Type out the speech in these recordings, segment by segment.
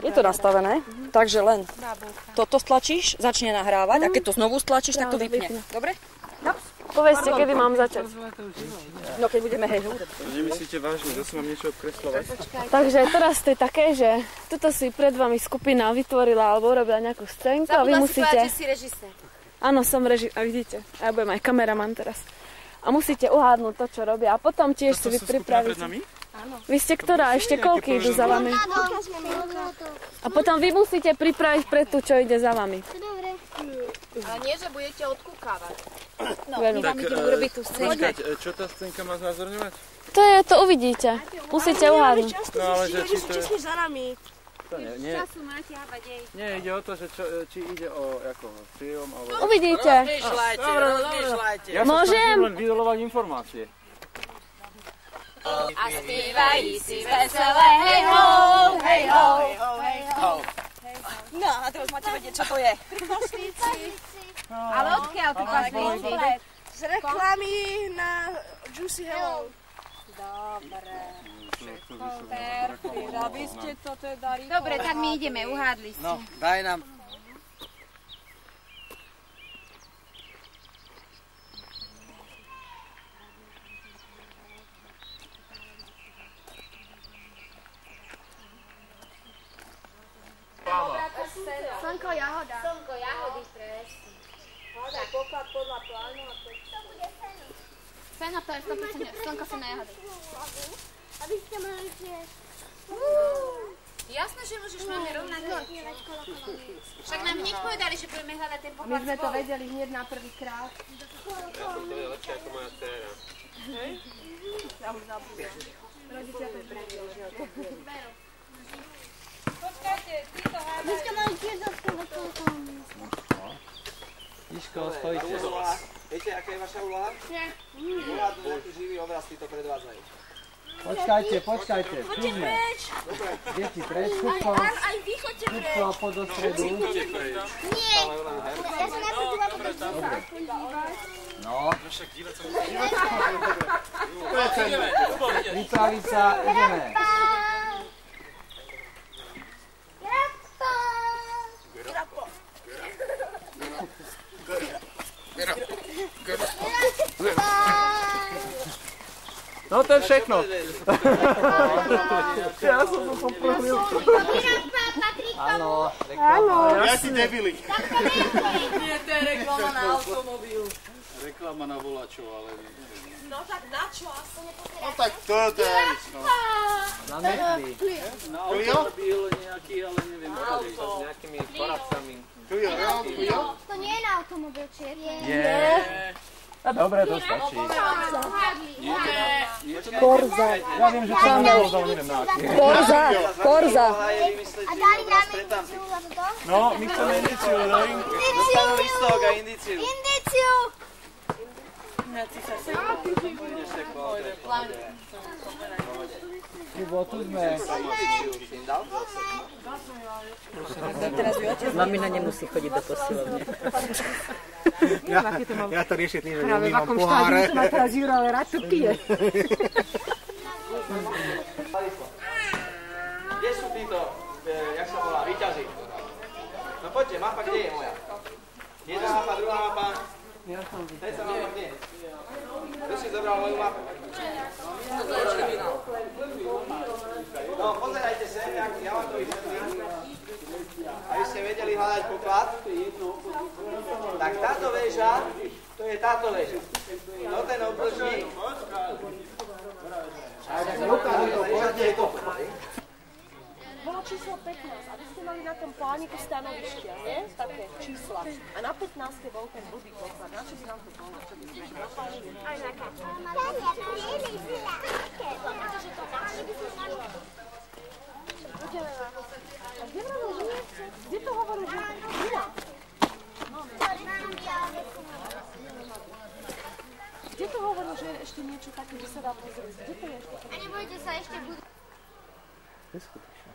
Je to nastavené, takže len toto stlačíš, začne nahrávať a keď to znovu stlačíš, tak to vypne. Dobre? Povedzte, kedy mám začať. No keď budeme hej. Nemyslíte vážne, zase mám niečo obkreslovať. Takže teraz to je také, že tuto si pred vami skupina vytvorila alebo urobila nejakú scénku a vy musíte... Zabudla si povedať, že si režisér. Áno, som a vidíte, a ja budem aj kameraman teraz. A musíte uhádnuť to, čo robia a potom tiež si vy pripravíte. Vy ste ktorá? Ešte koľky idú za vami? A potom vy musíte pripraviť pre tú, čo ide za vami. Ale nie, že budete odkúkávať. No, my vám ideme urobiť tú scénku. Čo tá scénka má znázorňovať? To uvidíte. Musíte uhádnuť. No ale že či to je... za nami. To nie, nie, ide o to, že či ide o film, alebo... Uvidíte. Rozmýšľajte. Ja sa snažím len vydolovať informácie. A spívají si veselé, hej ho, hej ho, hej ho. No a teraz máte vedieť, čo to je. Trpaslíci. Ale odkiaľ trpaslíci? Z reklamy na Juicy Hello. Dobre. Perfekt, aby ste to teda rýchlo. Dobre, tak my ideme, uhádli ste. No, daj nám. Slnko, jahoda. Slnko, jahody, presne. Hádaj poklad podľa plánu a to bude feno. Feno to je 100% slnko, feno, jahody. A vy ste mali tiež. Jasné, že môžeš, máme rovnako. Však nám hneď povedali, že budeme hľadať ten poklad. My sme to vedeli hneď na prvý krát. Ja som to je lepšie ako moja dcéra. Hej? Ja už zabudem. Rodičia to prevedeli. Počkajte, ty to hádaj. Vy ste mali tiež zaspávať koľkom. Tiško, stojíte. Viete, aká je vaša úloha? Nie. Uhádnuť nejaký živý obraz, tí to predvádzajú. Počkajte, Choďte preč. Deti preč, Kupko. Aj vy choďte preč. Kupko, poď do stredu. Nie. Ja sa najprv tu vám dívať. No. Vypraviť sa, ideme. No to je všechno. Ja som to poprvil. Áno, Ja si debili. Nie, to je reklama na automobil. Reklama na volačov, ale neviem. No tak na čo? Aspoň nepozeraj. No tak to je nič, no. na metli. Na automobil nejaký, ale neviem. S nejakými poradcami. Clio? To nie je na automobil, či je? Je. A dobre, to stačí. Korza. Ja viem, že to mám neložal, neviem na aký. Korza. A dali nám indiciu za toto? No, my chceme indiciu, no. Dostanú listok a indiciu. Indiciu! Kubo, tu sme. Mamina nemusí chodiť do posilovne. Ja to riešim tým, že nemývam poháre. Práve teraz Jura, ale rád to pije. Kde sú títo, jak sa volá, víťazi? No poďte, mapa kde je moja? Jedna mapa, druhá mapa. Treća mapa kde? Kto si zobral moju mapu? No, pozerajte sem, ja vám to vysvetlím. Aby ste vedeli hľadať poklad. Tak táto väža, to je táto väža. No ten obdĺžnik. Bolo číslo 15 a vy ste mali na tom plániku stanovištia, nie? Také čísla. A na 15 bol ten blbý poklad. Na čo by nám to bolo? Čo by sme napálili? Aj na kaču. Kde to hovoril, že Mila? Kde to hovoril, že je ešte niečo také, že sa dá pozrieť? Kde to je ešte? A nebojte sa, ešte budú... Neskutočne.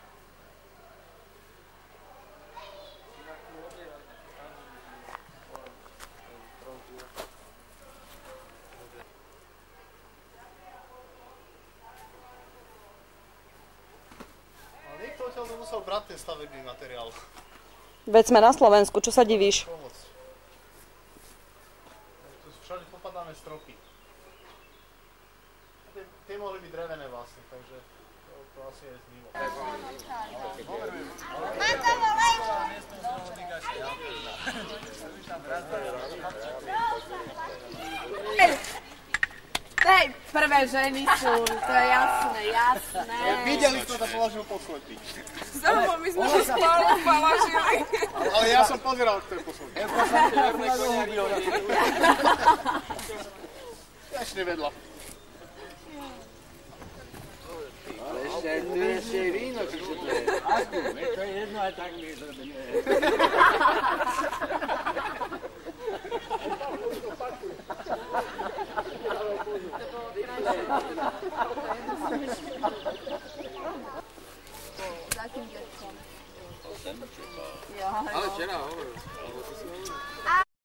som musel brať ten stavebný materiál. Veď sme na Slovensku, čo sa divíš? Pomôcť. Tu všade popadané stropy. Tie mohli byť drevené vlastne, takže to asi je mimo. Hej, prvé ženy sú, to je jasné, jasné. Videli sme to považil posledný. Zrejme, my sme to spolu považili. Ale ja som pozeral, kto je posledný. Ja ešte nevedla. Ešte je víno, či čo to je? To je jedno aj tak mi zrobíme. Za tým detkom. Ale včera hovoril.